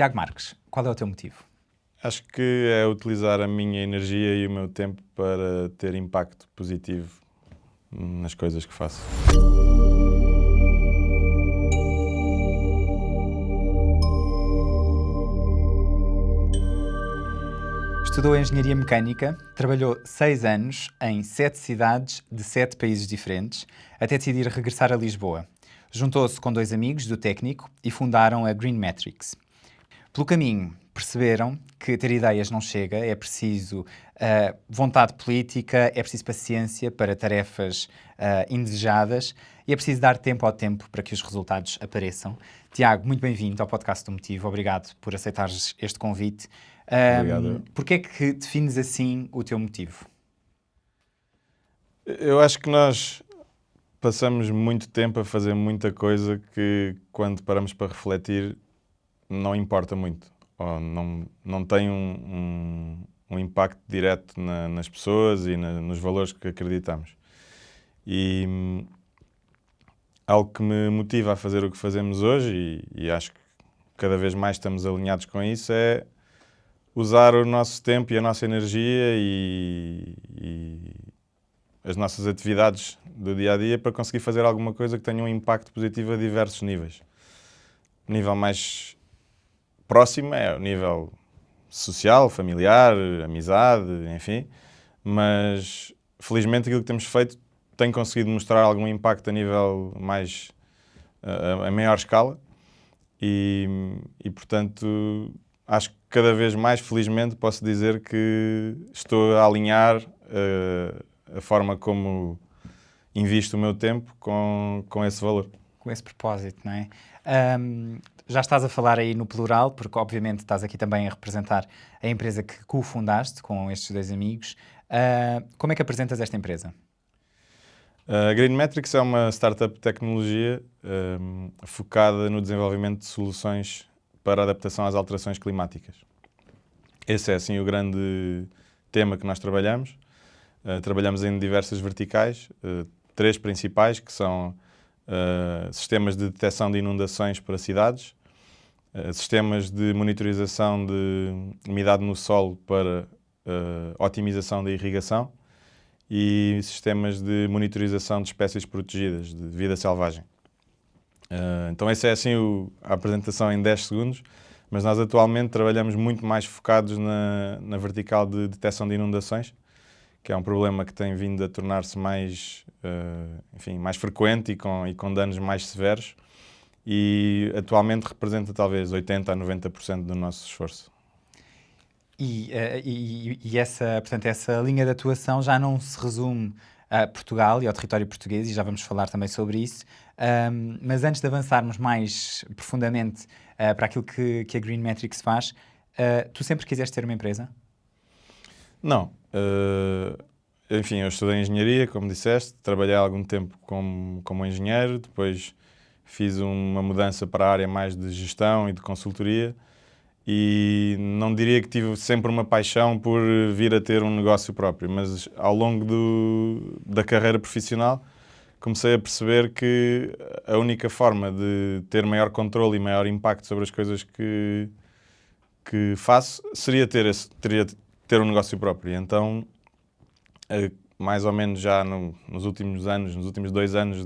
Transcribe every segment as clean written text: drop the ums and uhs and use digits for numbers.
Tiago Marques, qual é o teu motivo? Acho que é utilizar a minha energia e o meu tempo para ter impacto positivo nas coisas que faço. Estudou Engenharia Mecânica, trabalhou 6 anos em 7 cidades de 7 países diferentes, até decidir regressar a Lisboa. Juntou-se com 2 amigos do técnico e fundaram a Green Metrics. Pelo caminho, perceberam que ter ideias não chega, é preciso vontade política, é preciso paciência para tarefas indesejadas e é preciso dar tempo ao tempo para que os resultados apareçam. Tiago, muito bem-vindo ao podcast do Motivo. Obrigado por aceitares este convite. Obrigado. Porquê é que defines assim o teu motivo? Eu acho que nós passamos muito tempo a fazer muita coisa que, quando paramos para refletir, não importa muito. Ou não tem um impacto direto nas pessoas e nos valores que acreditamos. E algo que me motiva a fazer o que fazemos hoje, e acho que cada vez mais estamos alinhados com isso, é usar o nosso tempo e a nossa energia e as nossas atividades do dia-a-dia para conseguir fazer alguma coisa que tenha um impacto positivo a diversos níveis. O nível mais próximo é o nível social, familiar, amizade, enfim, mas felizmente aquilo que temos feito tem conseguido mostrar algum impacto a nível mais, a maior escala e portanto acho que cada vez mais felizmente posso dizer que estou a alinhar a forma como invisto o meu tempo com esse valor. Com esse propósito, não é? Já estás a falar aí no plural, porque obviamente estás aqui também a representar a empresa que cofundaste com estes 2 amigos. Como é que apresentas esta empresa? A Green Metrics é uma startup de tecnologia focada no desenvolvimento de soluções para adaptação às alterações climáticas. Esse é, assim, o grande tema que nós trabalhamos. Trabalhamos em diversas verticais, 3 principais, que são sistemas de detecção de inundações para cidades, sistemas de monitorização de umidade no solo para otimização da irrigação e sistemas de monitorização de espécies protegidas, de vida selvagem. Então essa é assim a apresentação em 10 segundos, mas nós atualmente trabalhamos muito mais focados na vertical de detecção de inundações, que é um problema que tem vindo a tornar-se mais, mais frequente e com danos mais severos e atualmente representa talvez 80% a 90% do nosso esforço. E essa linha de atuação já não se resume a Portugal e ao território português, e já vamos falar também sobre isso, mas antes de avançarmos mais profundamente para aquilo que a Green Metrics faz, tu sempre quiseste ter uma empresa? Não. Enfim, eu estudei engenharia, como disseste, trabalhei há algum tempo como engenheiro, depois fiz uma mudança para a área mais de gestão e de consultoria e não diria que tive sempre uma paixão por vir a ter um negócio próprio, mas ao longo da carreira profissional comecei a perceber que a única forma de ter maior controle e maior impacto sobre as coisas que faço seria ter um negócio próprio. Então, mais ou menos já nos últimos anos, nos últimos 2 anos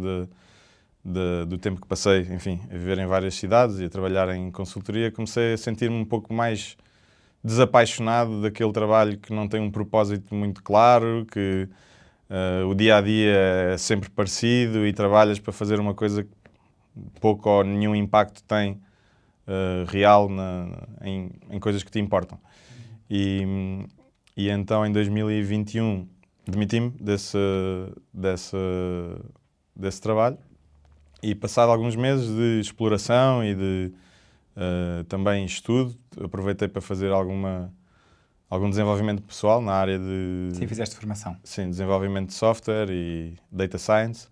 do tempo que passei, enfim, a viver em várias cidades e a trabalhar em consultoria, comecei a sentir-me um pouco mais desapaixonado daquele trabalho que não tem um propósito muito claro, que o dia-a-dia é sempre parecido e trabalhas para fazer uma coisa que pouco ou nenhum impacto tem real em coisas que te importam. E então, em 2021, demiti-me desse trabalho e, passado alguns meses de exploração e de também estudo, aproveitei para fazer algum desenvolvimento pessoal na área de... Sim, fizeste formação. Sim, desenvolvimento de software e data science.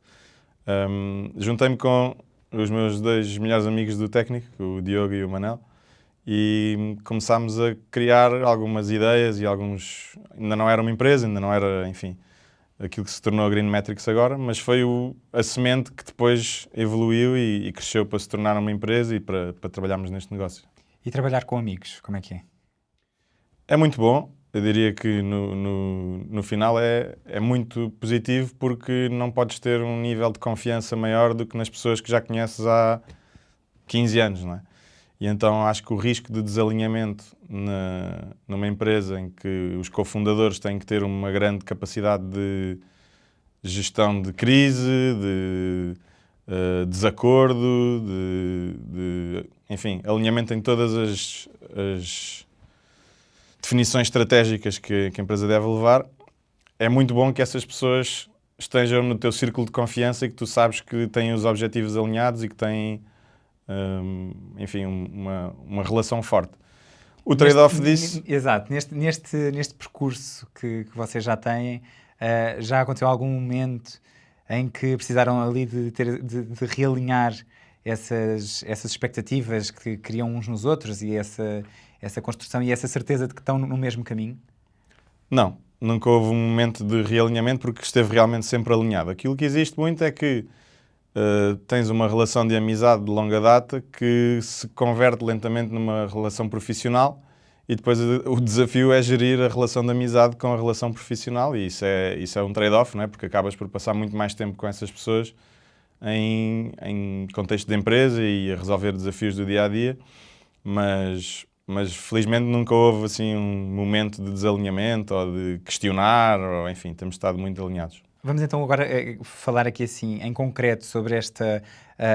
Juntei-me com os meus 2 melhores amigos do técnico, o Diogo e o Manel, e começámos a criar algumas ideias e ainda não era uma empresa, ainda não era, enfim, aquilo que se tornou a Green Metrics agora, mas foi a semente que depois evoluiu e cresceu para se tornar uma empresa e para trabalharmos neste negócio. E trabalhar com amigos, como é que é? É muito bom. Eu diria que no final é muito positivo porque não podes ter um nível de confiança maior do que nas pessoas que já conheces há 15 anos, não é? E então acho que o risco de desalinhamento numa empresa em que os cofundadores têm que ter uma grande capacidade de gestão de crise, de desacordo, enfim, alinhamento em todas as definições estratégicas que a empresa deve levar. É muito bom que essas pessoas estejam no teu círculo de confiança e que tu sabes que têm os objetivos alinhados e que têm, enfim, uma relação forte. O trade-off disso... Exato, neste percurso que vocês já têm, já aconteceu algum momento em que precisaram ali de realinhar essas expectativas que criam uns nos outros e essa construção e essa certeza de que estão no mesmo caminho? Não, nunca houve um momento de realinhamento porque esteve realmente sempre alinhado. Aquilo que existe muito é que tens uma relação de amizade de longa data que se converte lentamente numa relação profissional e depois o desafio é gerir a relação de amizade com a relação profissional e isso é um trade-off, não é? Porque acabas por passar muito mais tempo com essas pessoas em contexto de empresa e a resolver desafios do dia-a-dia, mas felizmente nunca houve assim um momento de desalinhamento ou de questionar, ou enfim, temos estado muito alinhados. Vamos então agora falar aqui assim, em concreto, sobre esta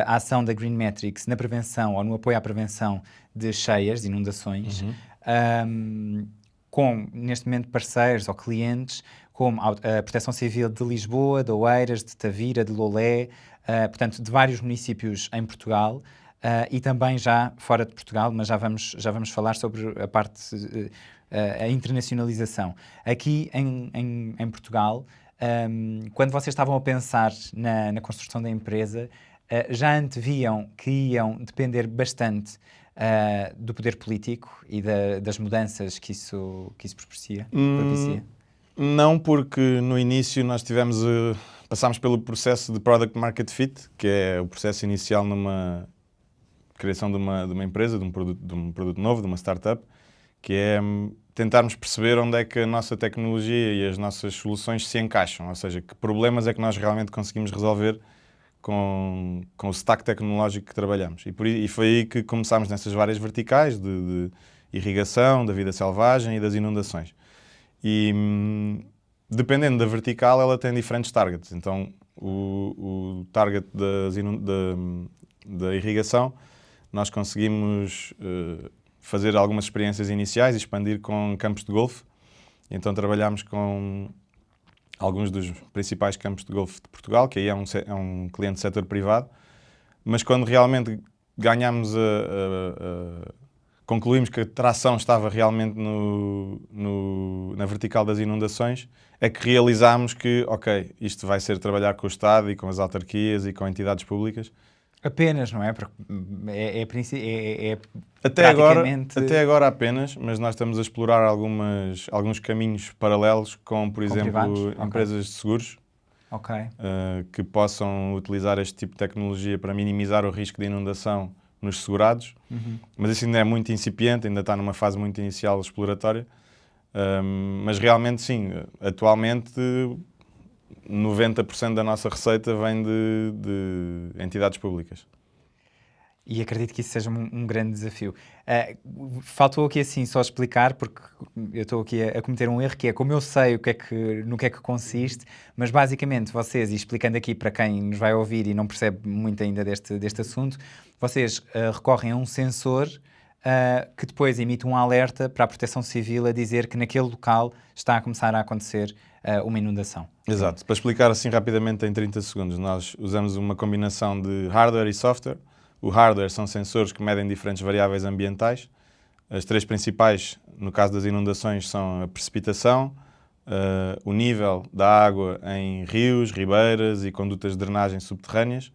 ação da Green Metrics na prevenção ou no apoio à prevenção de cheias, de inundações, com, neste momento, parceiros ou clientes como a Proteção Civil de Lisboa, de Oeiras, de Tavira, de Loulé, portanto, de vários municípios em Portugal e também já fora de Portugal, mas já vamos falar sobre a parte, a internacionalização. Aqui em Portugal, quando vocês estavam a pensar na construção da empresa, já anteviam que iam depender bastante do poder político e das mudanças que isso propicia? Não, porque no início nós passámos pelo processo de Product Market Fit, que é o processo inicial numa criação de uma empresa, de um produto novo, de uma startup, que é tentarmos perceber onde é que a nossa tecnologia e as nossas soluções se encaixam, ou seja, que problemas é que nós realmente conseguimos resolver com o stack tecnológico que trabalhamos. E foi aí que começámos nessas várias verticais de irrigação, da vida selvagem e das inundações. E dependendo da vertical, ela tem diferentes targets. Então, o target da irrigação, nós conseguimos fazer algumas experiências iniciais e expandir com campos de golfe. Então trabalhamos com alguns dos principais campos de golfe de Portugal, que aí é um cliente do setor privado, mas quando realmente ganhámos concluímos que a tração estava realmente na vertical das inundações, é que realizámos que, ok, isto vai ser trabalhar com o Estado e com as autarquias e com entidades públicas. Apenas, não é? Porque até praticamente... agora apenas, mas nós estamos a explorar alguns caminhos paralelos com, por exemplo, privados? Empresas de seguros que possam utilizar este tipo de tecnologia para minimizar o risco de inundação nos segurados. Mas isso ainda é muito incipiente, ainda está numa fase muito inicial exploratória. Mas realmente sim, atualmente 90% da nossa receita vem de entidades públicas. E acredito que isso seja um grande desafio. Faltou aqui assim só explicar, porque eu estou aqui a cometer um erro, que é como eu sei no que é que consiste, mas basicamente vocês, e explicando aqui para quem nos vai ouvir e não percebe muito ainda deste assunto, vocês recorrem a um sensor que depois emite um alerta para a Proteção Civil a dizer que naquele local está a começar a acontecer uma inundação. Exato. Para explicar assim rapidamente em 30 segundos, nós usamos uma combinação de hardware e software. O hardware são sensores que medem diferentes variáveis ambientais. As três principais, no caso das inundações, são a precipitação, o nível da água em rios, ribeiras e condutas de drenagem subterrâneas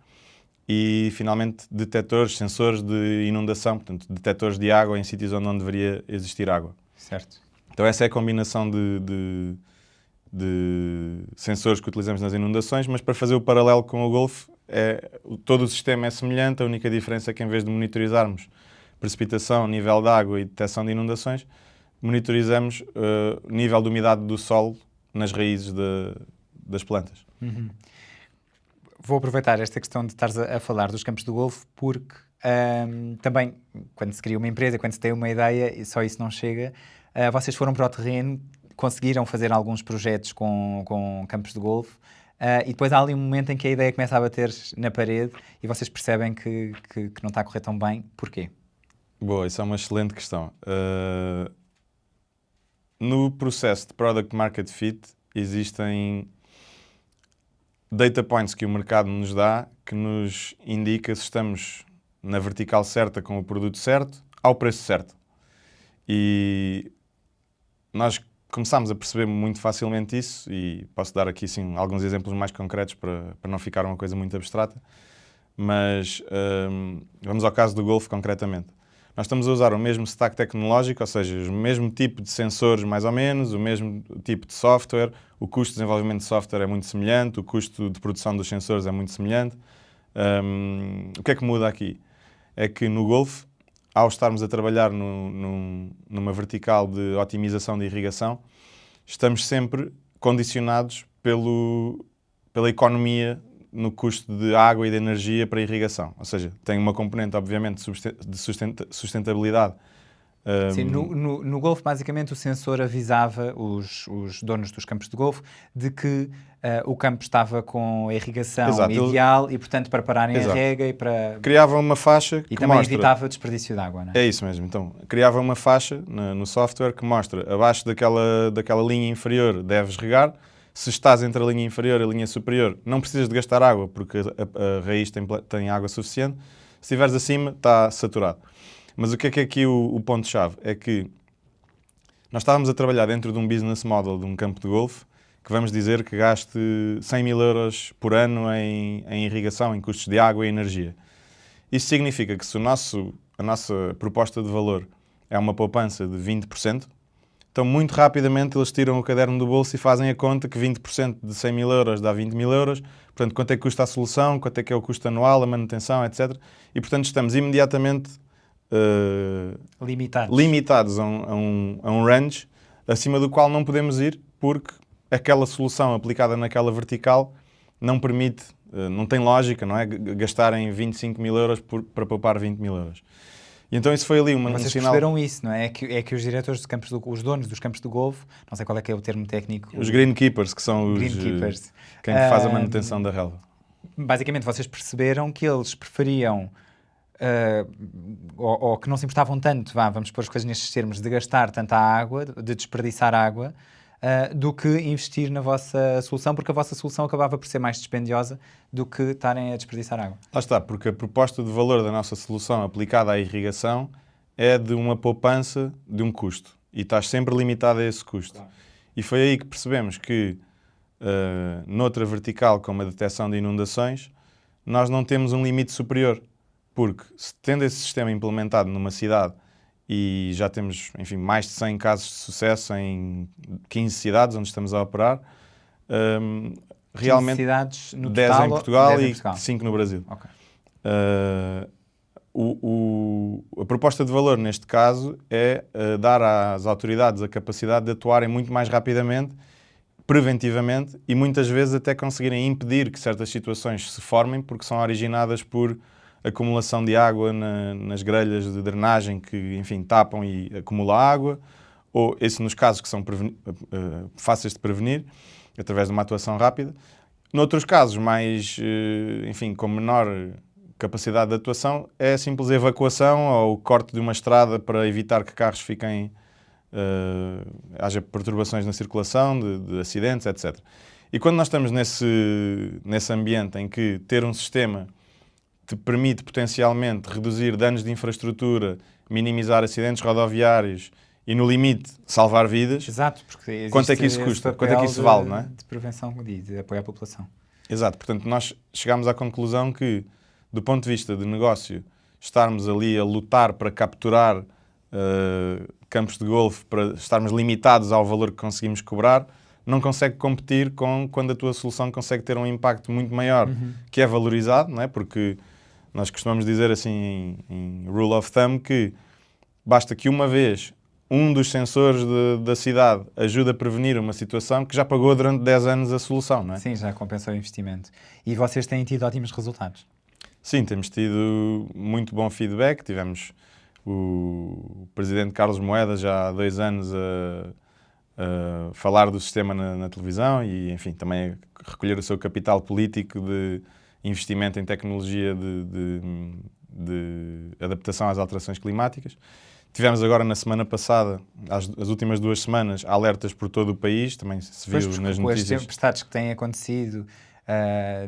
e, finalmente, detectores, sensores de inundação, portanto, detectores de água em sítios onde não deveria existir água. Certo. Então essa é a combinação de sensores que utilizamos nas inundações, mas para fazer o paralelo com o golfe, todo o sistema é semelhante, a única diferença é que em vez de monitorizarmos precipitação, nível de água e detecção de inundações, monitorizamos o nível de umidade do solo nas raízes das plantas. Vou aproveitar esta questão de estares a falar dos campos de golfe, porque também, quando se cria uma empresa, quando se tem uma ideia, e só isso não chega, vocês foram para o terreno, conseguiram fazer alguns projetos com campos de golfe, e depois há ali um momento em que a ideia começa a bater na parede e vocês percebem que não está a correr tão bem. Porquê? Boa, isso é uma excelente questão. No processo de Product Market Fit existem data points que o mercado nos dá que nos indica se estamos na vertical certa com o produto certo, ao preço certo. E nós começámos a perceber muito facilmente isso, e posso dar aqui sim, alguns exemplos mais concretos para não ficar uma coisa muito abstrata, mas vamos ao caso do Golf concretamente. Nós estamos a usar o mesmo stack tecnológico, ou seja, o mesmo tipo de sensores mais ou menos, o mesmo tipo de software, o custo de desenvolvimento de software é muito semelhante, o custo de produção dos sensores é muito semelhante. O que é que muda aqui? É que no Golf, ao estarmos a trabalhar numa vertical de otimização de irrigação, estamos sempre condicionados pela economia no custo de água e de energia para a irrigação. Ou seja, tem uma componente, obviamente, de sustentabilidade. Sim, no golfe, basicamente, o sensor avisava os donos dos campos de golfe de que o campo estava com a irrigação ideal e, portanto, para pararem a rega e para... Criava uma faixa que também mostra... evitava desperdício de água, não é? É isso mesmo. Então, criava uma faixa no software que mostra abaixo daquela linha inferior deves regar. Se estás entre a linha inferior e a linha superior, não precisas de gastar água, porque a raiz tem água suficiente. Se estiveres acima, está saturado. Mas o que é aqui o ponto-chave? É que nós estávamos a trabalhar dentro de um business model de um campo de golfe, que vamos dizer que gaste 100 mil euros por ano em irrigação, em custos de água e energia. Isso significa que se a nossa proposta de valor é uma poupança de 20%, então muito rapidamente eles tiram o caderno do bolso e fazem a conta que 20% de 100 mil euros dá 20 mil euros. Portanto, quanto é que custa a solução, quanto é que é o custo anual, a manutenção, etc. E, portanto, estamos imediatamente limitados a um range acima do qual não podemos ir, porque aquela solução aplicada naquela vertical não permite, não tem lógica, não é? Gastarem 25 mil euros para poupar 20 mil euros. E então isso foi ali um Vocês sinal... perceberam isso, não é? É que os diretores de campos, os donos dos campos de golfe, não sei qual é que é o termo técnico... Os greenkeepers, que são quem faz a manutenção da relva. Basicamente, vocês perceberam que eles preferiam, ou que não se importavam tanto, vamos pôr as coisas nestes termos, de gastar tanta água, de desperdiçar água, do que investir na vossa solução, porque a vossa solução acabava por ser mais dispendiosa do que estarem a desperdiçar água. Lá está, porque a proposta de valor da nossa solução aplicada à irrigação é de uma poupança de um custo. E estás sempre limitado a esse custo. Claro. E foi aí que percebemos que, noutra vertical, como a detecção de inundações, nós não temos um limite superior. Porque, tendo esse sistema implementado numa cidade, e já temos, enfim, mais de 100 casos de sucesso em 15 cidades onde estamos a operar. Realmente, 15 cidades no 10 total, em Portugal 10 em e Portugal. 5 no Brasil. Okay. A proposta de valor, neste caso, é dar às autoridades a capacidade de atuarem muito mais rapidamente, preventivamente, e muitas vezes até conseguirem impedir que certas situações se formem, porque são originadas por acumulação de água nas grelhas de drenagem que, enfim, tapam e acumula água, ou esse nos casos que são fáceis de prevenir, através de uma atuação rápida. Noutros casos, enfim, com menor capacidade de atuação, é a simples evacuação ou o corte de uma estrada para evitar que carros haja perturbações na circulação, de acidentes, etc. E quando nós estamos nesse ambiente em que ter um sistema te permite potencialmente reduzir danos de infraestrutura, minimizar acidentes rodoviários e, no limite, salvar vidas. Exato, porque quanto é que isso custa? Quanto é que isso vale, não é? De prevenção e de apoio à população. Exato, portanto, nós chegámos à conclusão que, do ponto de vista de negócio, estarmos ali a lutar para capturar campos de golfe, para estarmos limitados ao valor que conseguimos cobrar, não consegue competir com quando a tua solução consegue ter um impacto muito maior, que é valorizado, não é? Porque Nós costumamos dizer assim em rule of thumb que basta que uma vez um dos sensores da cidade ajude a prevenir uma situação que já pagou durante 10 anos a solução, não é? Sim, já compensou o investimento. E vocês têm tido ótimos resultados? Sim, temos tido muito bom feedback. Tivemos o presidente Carlos Moedas já há 2 anos a falar do sistema na televisão e, enfim, também a recolher o seu capital político de investimento em tecnologia de adaptação às alterações climáticas. Tivemos agora na semana passada, as últimas 2 semanas, alertas por todo o país, também se viu nas Com as notícias. tempestades que têm acontecido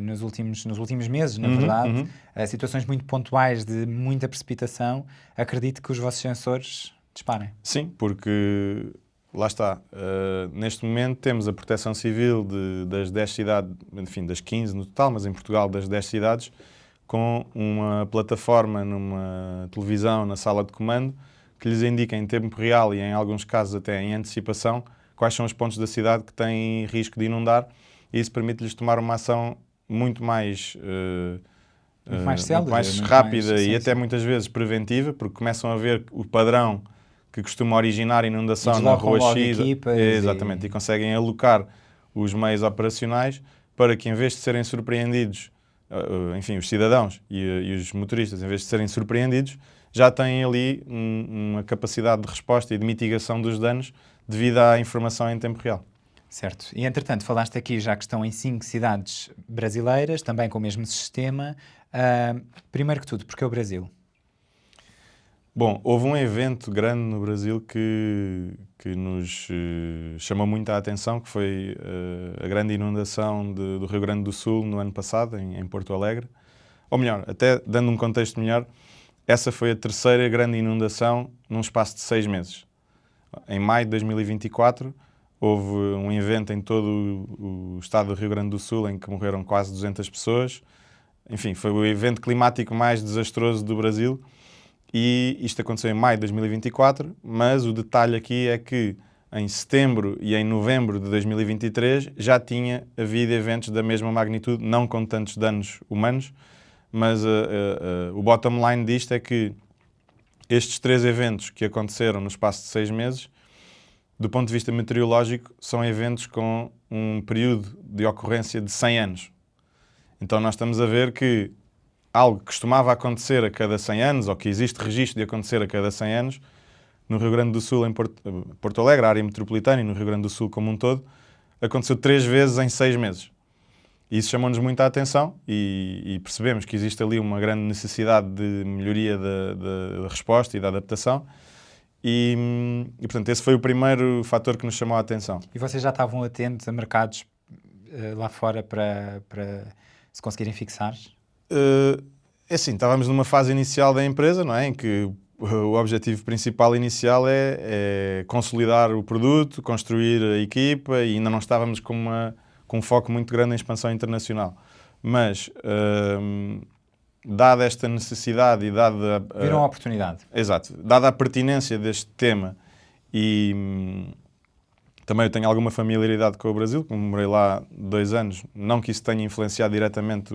nos últimos meses, na verdade, situações muito pontuais de muita precipitação, acredito que os vossos sensores disparem. Sim, porque lá está, neste momento temos a Proteção Civil das 10 cidades, enfim, das 15 no total, mas em Portugal das 10 cidades, com uma plataforma numa televisão na sala de comando que lhes indica em tempo real e em alguns casos até em antecipação quais são os pontos da cidade que têm risco de inundar e isso permite-lhes tomar uma ação muito mais Célere, mais muito rápida mais, e sim, até sim. muitas vezes preventiva, porque começam a ver o padrão que costuma originar inundação E na deslocam rua logo X. equipas Exatamente, e conseguem alocar os meios operacionais para que, em vez de serem surpreendidos, enfim, os cidadãos e os motoristas, em vez de serem surpreendidos, já têm ali uma capacidade de resposta e de mitigação dos danos devido à informação em tempo real. Certo. E, entretanto, falaste aqui já que estão em 5 cidades brasileiras, também com o mesmo sistema. Primeiro que tudo, porque é o Brasil? Bom, houve um evento grande no Brasil que nos chamou muito a atenção, que foi a grande inundação do Rio Grande do Sul no ano passado, em Porto Alegre. Ou melhor, até dando um contexto melhor, essa foi a terceira grande inundação num espaço de 6 meses. Em maio de 2024, houve um evento em todo o estado do Rio Grande do Sul em que morreram quase 200 pessoas. Enfim, foi o evento climático mais desastroso do Brasil. E isto aconteceu em maio de 2024, mas o detalhe aqui é que em setembro e em novembro de 2023 já tinha havido eventos da mesma magnitude, não com tantos danos humanos, mas o bottom line disto é que estes 3 eventos que aconteceram no espaço de 6 meses, do ponto de vista meteorológico, são eventos com um período de ocorrência de 100 anos. Então nós estamos a ver que algo que costumava acontecer a cada 100 anos, ou que existe registro de acontecer a cada 100 anos, no Rio Grande do Sul, em Porto Alegre, a área metropolitana e no Rio Grande do Sul como um todo, aconteceu 3 vezes em 6 meses. E isso chamou-nos muita atenção e percebemos que existe ali uma grande necessidade de melhoria da resposta e da adaptação. E, portanto, esse foi o primeiro fator que nos chamou a atenção. E vocês já estavam atentos a mercados lá fora para se conseguirem fixar? É assim, estávamos numa fase inicial da empresa, não é? Em que o objetivo principal inicial é consolidar o produto, construir a equipa e ainda não estávamos com um foco muito grande em expansão internacional. Mas, dada esta necessidade e dada... Viram a oportunidade. Exato. Dada a pertinência deste tema e também eu tenho alguma familiaridade com o Brasil, como morei lá 2 anos, não que isso tenha influenciado diretamente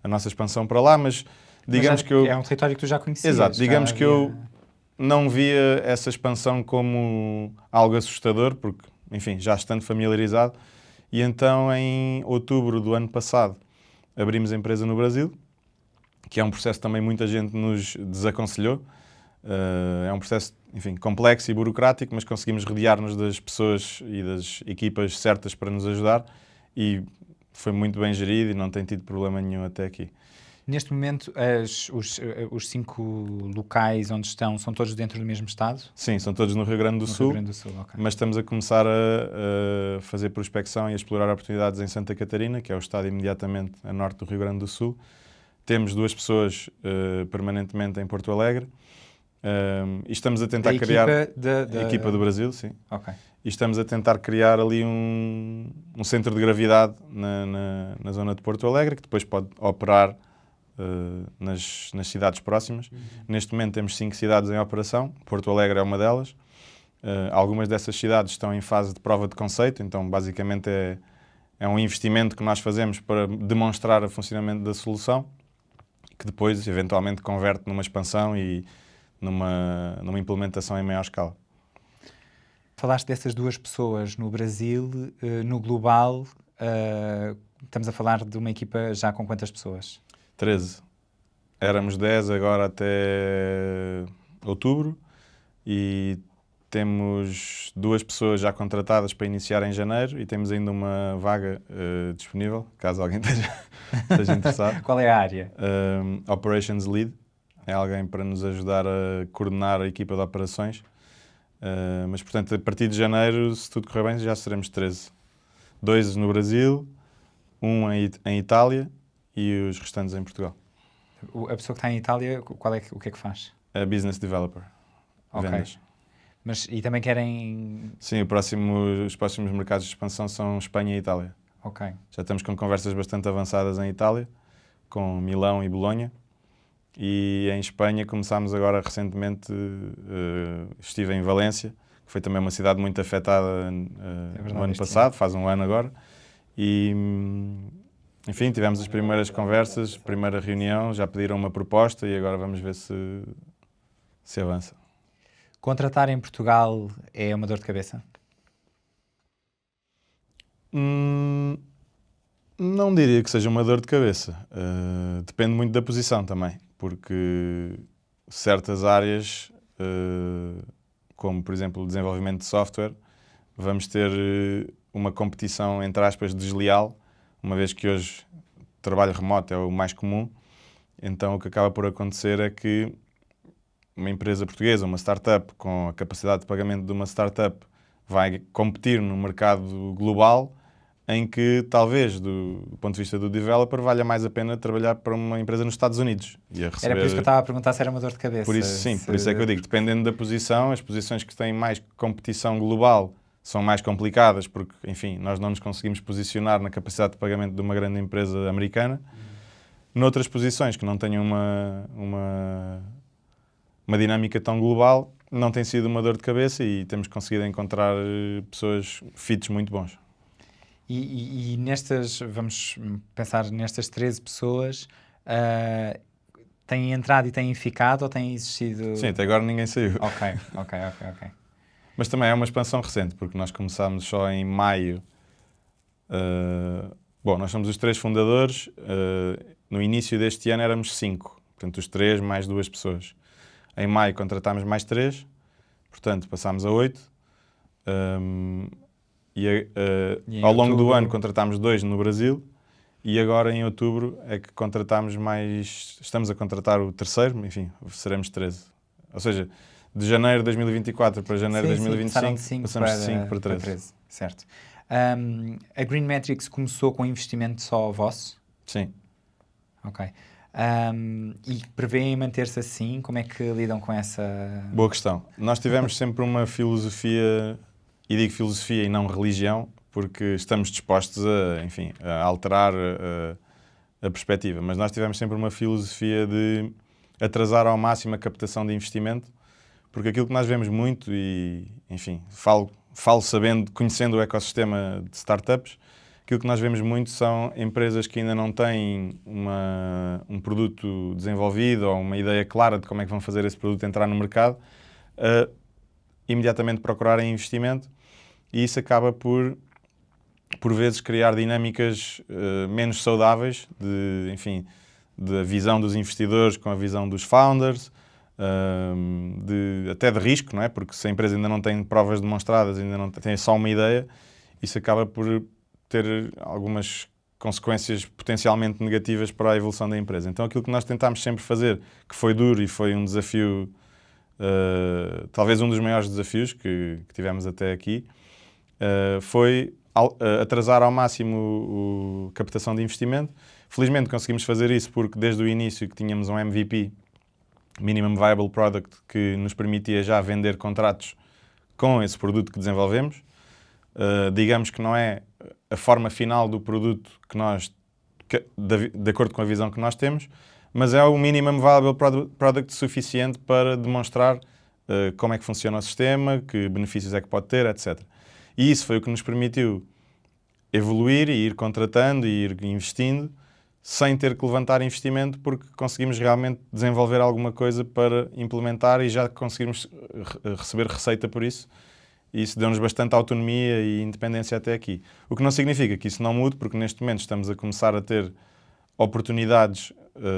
a nossa expansão para lá, mas digamos que eu... É um território que tu já conhecias. Exato, digamos que eu não via essa expansão como algo assustador, porque, enfim, já estando familiarizado. E então, em outubro do ano passado, abrimos a empresa no Brasil, que é um processo que também muita gente nos desaconselhou. É um processo, enfim, complexo e burocrático, mas conseguimos rodear-nos das pessoas e das equipas certas para nos ajudar e foi muito bem gerido e não tem tido problema nenhum até aqui. Neste momento, os 5 locais onde estão são todos dentro do mesmo estado? Sim, são todos no Rio Grande do Sul, Rio Grande do Sul, okay. Mas estamos a começar a fazer prospecção e a explorar oportunidades em Santa Catarina, que é o estado imediatamente a norte do Rio Grande do Sul. Temos 2 pessoas permanentemente em Porto Alegre e estamos a tentar criar... A equipa do Brasil, sim. Okay. E estamos a tentar criar ali um centro de gravidade na zona de Porto Alegre, que depois pode operar nas cidades próximas. Neste momento temos 5 cidades em operação, Porto Alegre é uma delas. Algumas dessas cidades estão em fase de prova de conceito, então basicamente é um investimento que nós fazemos para demonstrar o funcionamento da solução que depois eventualmente converte numa expansão e numa implementação em maior escala. Falaste dessas duas pessoas no Brasil, no global, estamos a falar de uma equipa já com quantas pessoas? 13. Éramos 10 agora até outubro e temos 2 pessoas já contratadas para iniciar em janeiro e temos ainda uma vaga disponível, caso alguém esteja interessado. Qual é a área? Operations Lead. É alguém para nos ajudar a coordenar a equipa de operações. Mas, portanto, a partir de janeiro, se tudo correr bem, já seremos 13. 2 no Brasil, 1 em Itália e os restantes em Portugal. A pessoa que está em Itália, o que é que faz? É Business Developer. Ok. Vendas. Mas, e também querem... Sim, os próximos mercados de expansão são Espanha e Itália. Ok. Já estamos com conversas bastante avançadas em Itália, com Milão e Bolonha. E em Espanha começámos agora recentemente, estive em Valência, que foi também uma cidade muito afetada no ano passado, faz um ano agora. E, enfim, tivemos as primeiras conversas, primeira reunião, já pediram uma proposta e agora vamos ver se avança. Contratar em Portugal é uma dor de cabeça? Não diria que seja uma dor de cabeça. Depende muito da posição também, porque certas áreas, como por exemplo o desenvolvimento de software, vamos ter uma competição, entre aspas, desleal, uma vez que hoje o trabalho remoto é o mais comum. Então o que acaba por acontecer é que uma empresa portuguesa, uma startup com a capacidade de pagamento de uma startup, vai competir no mercado global, em que talvez, do ponto de vista do developer, valha mais a pena trabalhar para uma empresa nos Estados Unidos. E a receber... Era por isso que eu estava a perguntar se era uma dor de cabeça. Por isso, sim, por isso é que eu digo, dependendo da posição, as posições que têm mais competição global são mais complicadas, porque, enfim, nós não nos conseguimos posicionar na capacidade de pagamento de uma grande empresa americana. Noutras posições que não tenham uma dinâmica tão global, não tem sido uma dor de cabeça e temos conseguido encontrar pessoas, fits muito bons. E nestas, vamos pensar nestas 13 pessoas, têm entrado e têm ficado ou têm existido? Sim, até agora ninguém saiu. Ok. Mas também é uma expansão recente, porque nós começámos só em maio. Bom, nós somos os 3 fundadores. No início deste ano éramos 5. Portanto, os 3 mais 2 pessoas. Em maio contratámos mais 3. Portanto, passámos a 8. Ao longo do ano contratámos 2 no Brasil. E agora em outubro é que contratámos mais... Estamos a contratar o terceiro, enfim, seremos 13. Ou seja, de janeiro de 2024 para janeiro de 2025 passamos de 5 para 13. Certo. A Green Metrics começou com investimento só vosso? Sim. Ok. E prevêem manter-se assim? Como é que lidam com essa... Boa questão. Nós tivemos sempre uma filosofia, e digo filosofia e não religião, porque estamos dispostos a alterar a perspectiva. Mas nós tivemos sempre uma filosofia de atrasar ao máximo a captação de investimento, porque aquilo que nós vemos muito, e enfim, falo conhecendo o ecossistema de startups, aquilo que nós vemos muito são empresas que ainda não têm um produto desenvolvido ou uma ideia clara de como é que vão fazer esse produto entrar no mercado, imediatamente procurarem investimento, e isso acaba por vezes criar dinâmicas menos saudáveis da visão dos investidores com a visão dos founders, até de risco, não é? Porque se a empresa ainda não tem provas demonstradas, ainda não tem só uma ideia, isso acaba por ter algumas consequências potencialmente negativas para a evolução da empresa. Então aquilo que nós tentámos sempre fazer, que foi duro e foi um desafio, talvez um dos maiores desafios que tivemos até aqui, foi atrasar ao máximo a captação de investimento. Felizmente conseguimos fazer isso porque desde o início que tínhamos um MVP, Minimum Viable Product, que nos permitia já vender contratos com esse produto que desenvolvemos. Digamos que não é a forma final do produto de acordo com a visão que nós temos, mas é o Minimum Viable Product suficiente para demonstrar como é que funciona o sistema, que benefícios é que pode ter, etc. E isso foi o que nos permitiu evoluir e ir contratando e ir investindo sem ter que levantar investimento, porque conseguimos realmente desenvolver alguma coisa para implementar e já conseguimos receber receita por isso. E isso deu-nos bastante autonomia e independência até aqui. O que não significa que isso não mude, porque neste momento estamos a começar a ter oportunidades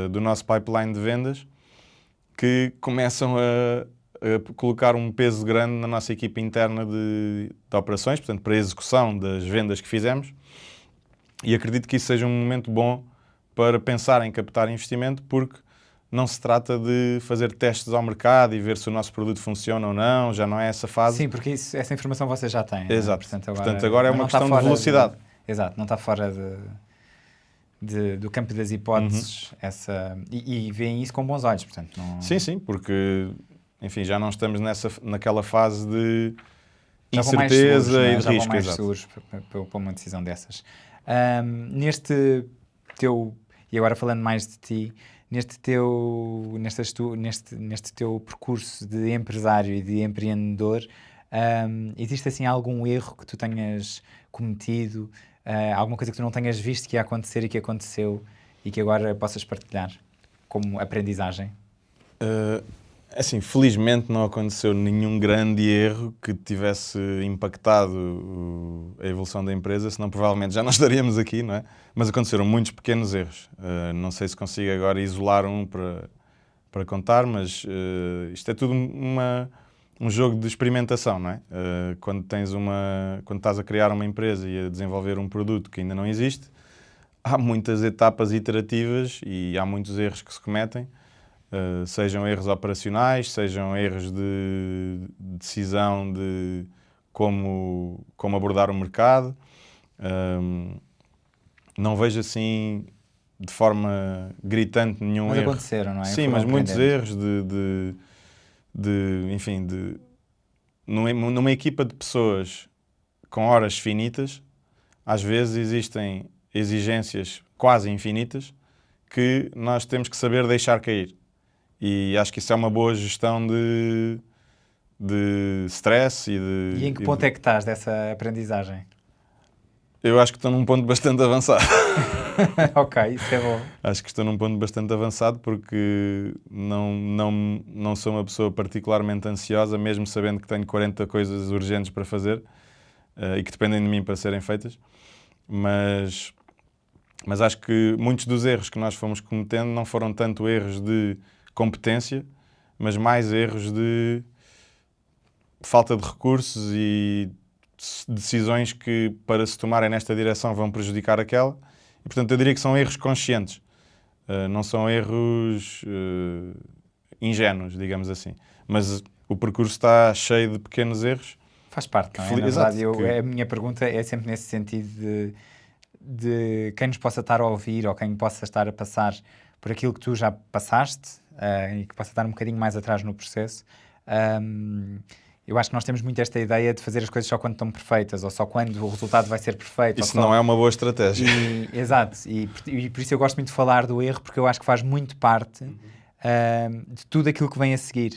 do nosso pipeline de vendas que começam a colocar um peso grande na nossa equipa interna de operações, portanto, para a execução das vendas que fizemos. E acredito que isso seja um momento bom para pensar em captar investimento, porque não se trata de fazer testes ao mercado e ver se o nosso produto funciona ou não, já não é essa fase. Sim, porque essa informação vocês já têm. Exato. Não é? Portanto, agora é uma questão de velocidade. Exato, não está fora do campo das hipóteses e veem isso com bons olhos, portanto. Não... Sim, porque, enfim, já não estamos naquela fase de já incerteza seguros, e de já risco. Vão mais seguros para uma decisão dessas. Neste teu, e agora falando mais de ti, neste teu percurso de empresário e de empreendedor, existe assim algum erro que tu tenhas cometido, alguma coisa que tu não tenhas visto que ia acontecer e que aconteceu e que agora possas partilhar como aprendizagem? Assim, felizmente não aconteceu nenhum grande erro que tivesse impactado a evolução da empresa, senão provavelmente já não estaríamos aqui, não é? Mas aconteceram muitos pequenos erros. Não sei se consigo agora isolar um para contar, mas isto é tudo um jogo de experimentação, não é? Quando estás a criar uma empresa e a desenvolver um produto que ainda não existe, há muitas etapas iterativas e há muitos erros que se cometem. Sejam erros operacionais, sejam erros de decisão de como abordar o mercado. Não vejo assim de forma gritante nenhum erro. Mas aconteceram, não é? Sim, mas muitos erros enfim, numa equipa de pessoas com horas finitas, às vezes existem exigências quase infinitas que nós temos que saber deixar cair. E acho que isso é uma boa gestão de stress E em que ponto é que estás dessa aprendizagem? Eu acho que estou num ponto bastante avançado. Ok, isso é bom. Acho que estou num ponto bastante avançado porque não sou uma pessoa particularmente ansiosa, mesmo sabendo que tenho 40 coisas urgentes para fazer e que dependem de mim para serem feitas. Mas acho que muitos dos erros que nós fomos cometendo não foram tanto erros de competência, mas mais erros de falta de recursos e decisões que, para se tomarem nesta direção, vão prejudicar aquela. E, portanto, eu diria que são erros conscientes. Não são erros ingênuos, digamos assim. Mas o percurso está cheio de pequenos erros. Faz parte, não é? Na verdade, a minha pergunta é sempre nesse sentido de quem nos possa estar a ouvir ou quem possa estar a passar por aquilo que tu já passaste e que possa estar um bocadinho mais atrás no processo. Eu acho que nós temos muito esta ideia de fazer as coisas só quando estão perfeitas ou só quando o resultado vai ser perfeito. Isso não é uma boa estratégia. Exato. E por isso eu gosto muito de falar do erro, porque eu acho que faz muito parte de tudo aquilo que vem a seguir.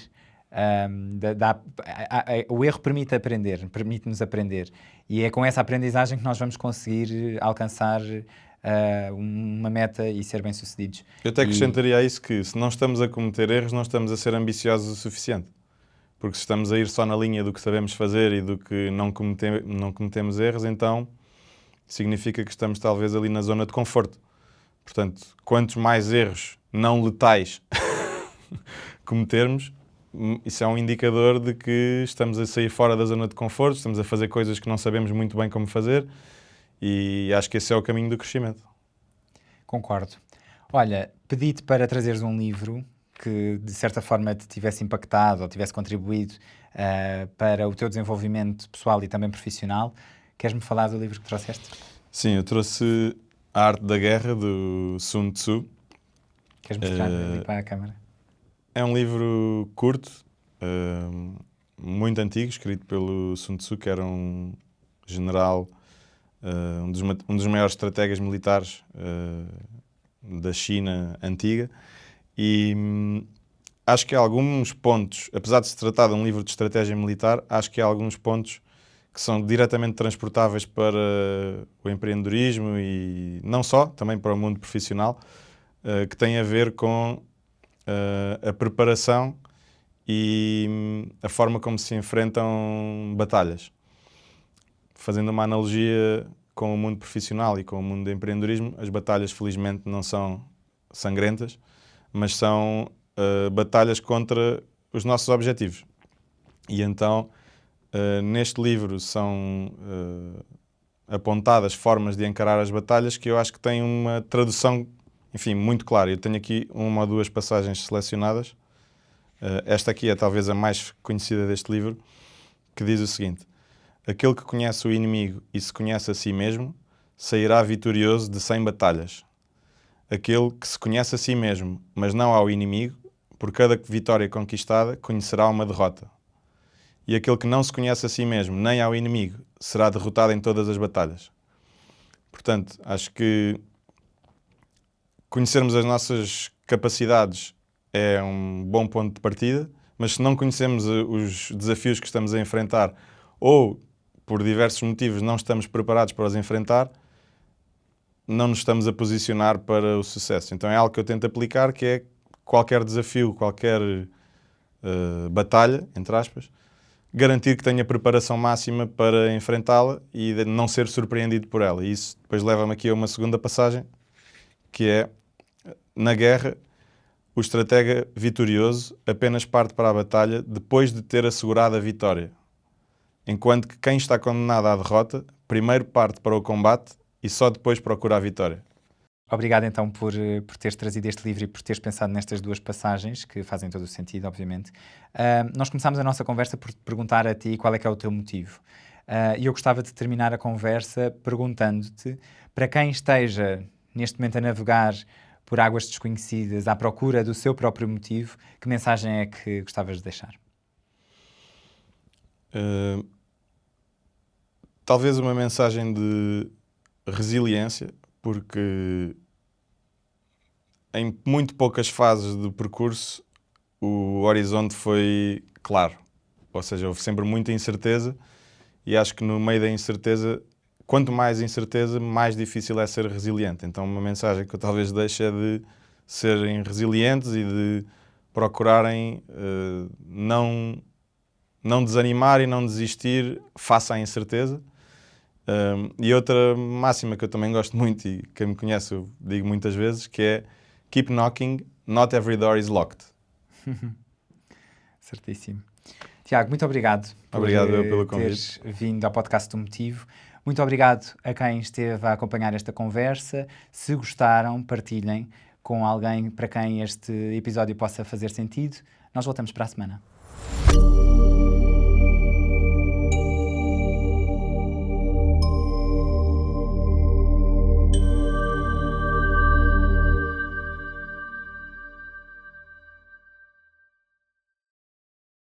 O erro permite-nos aprender. E é com essa aprendizagem que nós vamos conseguir alcançar uma meta e ser bem-sucedidos. Eu até acrescentaria a isso que, se não estamos a cometer erros, não estamos a ser ambiciosos o suficiente. Porque se estamos a ir só na linha do que sabemos fazer e do que não cometemos erros, então significa que estamos talvez ali na zona de conforto. Portanto, quantos mais erros não letais cometermos, isso é um indicador de que estamos a sair fora da zona de conforto, estamos a fazer coisas que não sabemos muito bem como fazer e acho que esse é o caminho do crescimento. Concordo. Olha, pedi-te para trazeres um livro que de certa forma te tivesse impactado ou tivesse contribuído para o teu desenvolvimento pessoal e também profissional. Queres-me falar do livro que trouxeste? Sim, eu trouxe A Arte da Guerra, do Sun Tzu. Queres mostrar ali para a câmara? É um livro curto, muito antigo, escrito pelo Sun Tzu, que era um general, um dos maiores estrategas militares da China antiga. E acho que há alguns pontos, apesar de se tratar de um livro de estratégia militar, acho que há alguns pontos que são diretamente transportáveis para o empreendedorismo e não só, também para o mundo profissional, que têm a ver com a preparação e a forma como se enfrentam batalhas. Fazendo uma analogia com o mundo profissional e com o mundo do empreendedorismo, as batalhas felizmente não são sangrentas, mas são batalhas contra os nossos objetivos. E então, neste livro são apontadas formas de encarar as batalhas que eu acho que têm uma tradução, enfim, muito clara. Eu tenho aqui uma ou duas passagens selecionadas. Esta aqui é talvez a mais conhecida deste livro, que diz o seguinte: aquele que conhece o inimigo e se conhece a si mesmo, sairá vitorioso de 100 batalhas. Aquele que se conhece a si mesmo, mas não ao inimigo, por cada vitória conquistada, conhecerá uma derrota. E aquele que não se conhece a si mesmo, nem ao inimigo, será derrotado em todas as batalhas. Portanto, acho que conhecermos as nossas capacidades é um bom ponto de partida, mas se não conhecemos os desafios que estamos a enfrentar ou, por diversos motivos, não estamos preparados para os enfrentar, não nos estamos a posicionar para o sucesso. Então é algo que eu tento aplicar, que é qualquer desafio, qualquer batalha, entre aspas, garantir que tenha preparação máxima para enfrentá-la e de não ser surpreendido por ela. E isso depois leva-me aqui a uma segunda passagem, que é, na guerra, o estratega vitorioso apenas parte para a batalha depois de ter assegurado a vitória, enquanto que quem está condenado à derrota primeiro parte para o combate e só depois procura a vitória. Obrigado então por teres trazido este livro e por teres pensado nestas duas passagens, que fazem todo o sentido, obviamente. Nós começámos a nossa conversa por te perguntar a ti qual é que é o teu motivo. E eu gostava de terminar a conversa perguntando-te, para quem esteja neste momento a navegar por águas desconhecidas, à procura do seu próprio motivo, que mensagem é que gostavas de deixar? Talvez uma mensagem de resiliência, porque em muito poucas fases do percurso o horizonte foi claro. Ou seja, houve sempre muita incerteza e acho que no meio da incerteza, quanto mais incerteza, mais difícil é ser resiliente. Então uma mensagem que eu talvez deixe é de serem resilientes e de procurarem não desanimar e não desistir face à incerteza. E outra máxima que eu também gosto muito e quem me conhece eu digo muitas vezes, que é keep knocking, not every door is locked. Certíssimo. Tiago, muito obrigado por pelo teres convite. vindo ao podcast do Motivo. Muito obrigado a quem esteve a acompanhar esta conversa. Se gostaram, partilhem com alguém para quem este episódio possa fazer sentido. Nós voltamos para a semana.